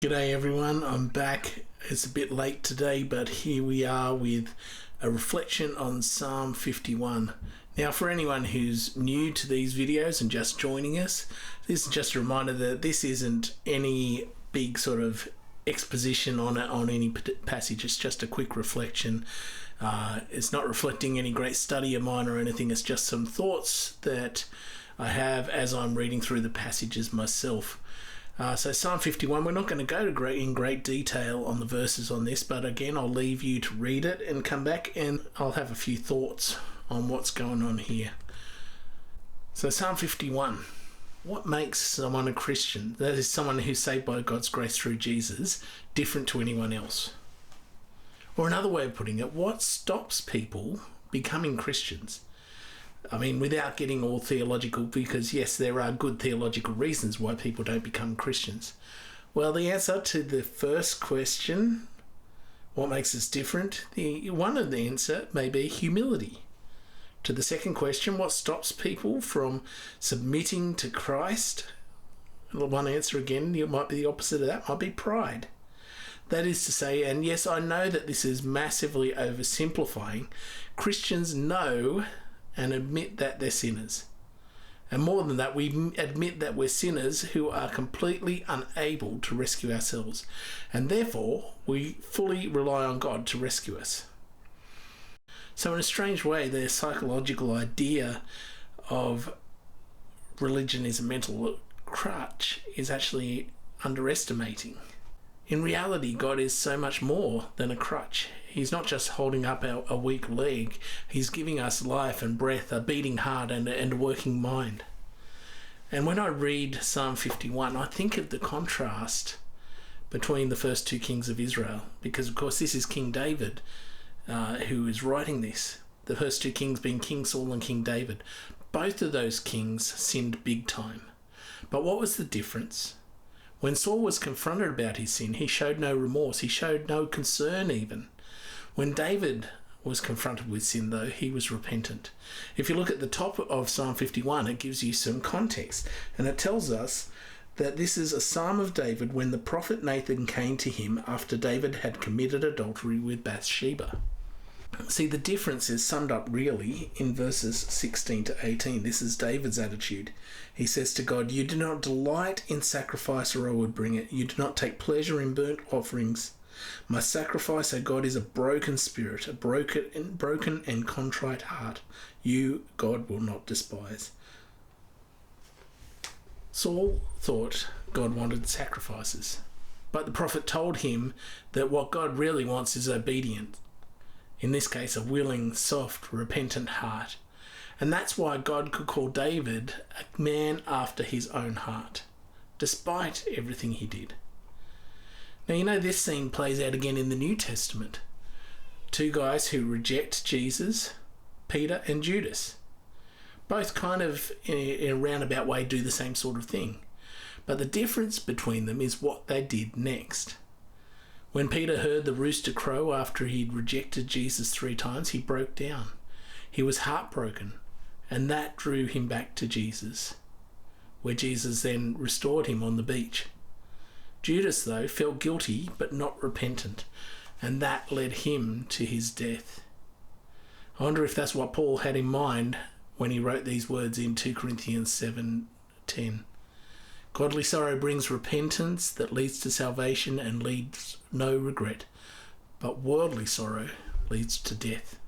G'day everyone, I'm back. It's a bit late today, but here we are with a reflection on Psalm 51. Now, for anyone who's new to these videos and just joining us, this is just a reminder that this isn't any big sort of exposition on any passage. It's just a quick reflection. It's not reflecting any great study of mine or anything. It's just some thoughts that I have as I'm reading through the passages myself. So Psalm 51, we're not going to go in great detail on the verses on this, but again, I'll leave you to read it and come back and I'll have a few thoughts on what's going on here. So Psalm 51, what makes someone a Christian? That is someone who's saved by God's grace through Jesus, different to anyone else. Or another way of putting it, what stops people becoming Christians? I mean, without getting all theological, because yes, there are good theological reasons why people don't become Christians. Well, the answer to the first question, what makes us different? One of the answer may be humility. To the second question, what stops people from submitting to Christ? One answer again, it might be the opposite of that, might be pride. That is to say, and yes, I know that this is massively oversimplifying, Christians know and admit that they're sinners. And more than that, we admit that we're sinners who are completely unable to rescue ourselves. And therefore, we fully rely on God to rescue us. So in a strange way, the psychological idea of religion is a mental crutch is actually underestimating. In reality, God is so much more than a crutch. He's not just holding up a weak leg. He's giving us life and breath, a beating heart and a working mind. And when I read Psalm 51, I think of the contrast between the first two kings of Israel, because of course this is King David who is writing this. The first two kings being King Saul and King David. Both of those kings sinned big time. But what was the difference? When Saul was confronted about his sin, he showed no remorse. He showed no concern even. When David was confronted with sin, though, he was repentant. If you look at the top of Psalm 51, it gives you some context. And it tells us that this is a psalm of David when the prophet Nathan came to him after David had committed adultery with Bathsheba. See, the difference is summed up really in verses 16 to 18. This is David's attitude. He says to God, "You do not delight in sacrifice, or I would bring it. You do not take pleasure in burnt offerings. My sacrifice, O God, is a broken spirit, a broken and contrite heart. You, God, will not despise." Saul thought God wanted sacrifices, but the prophet told him that what God really wants is obedience. In this case, a willing, soft, repentant heart. And that's why God could call David a man after his own heart, despite everything he did. Now, you know, this scene plays out again in the New Testament. Two guys who reject Jesus, Peter and Judas. Both kind of, in a roundabout way, do the same sort of thing. But the difference between them is what they did next. When Peter heard the rooster crow after he'd rejected Jesus 3 times, he broke down. He was heartbroken, and that drew him back to Jesus, where Jesus then restored him on the beach. Judas, though, felt guilty but not repentant, and that led him to his death. I wonder if that's what Paul had in mind when he wrote these words in 2 Corinthians 7:10. Godly sorrow brings repentance that leads to salvation and leaves no regret, but worldly sorrow leads to death.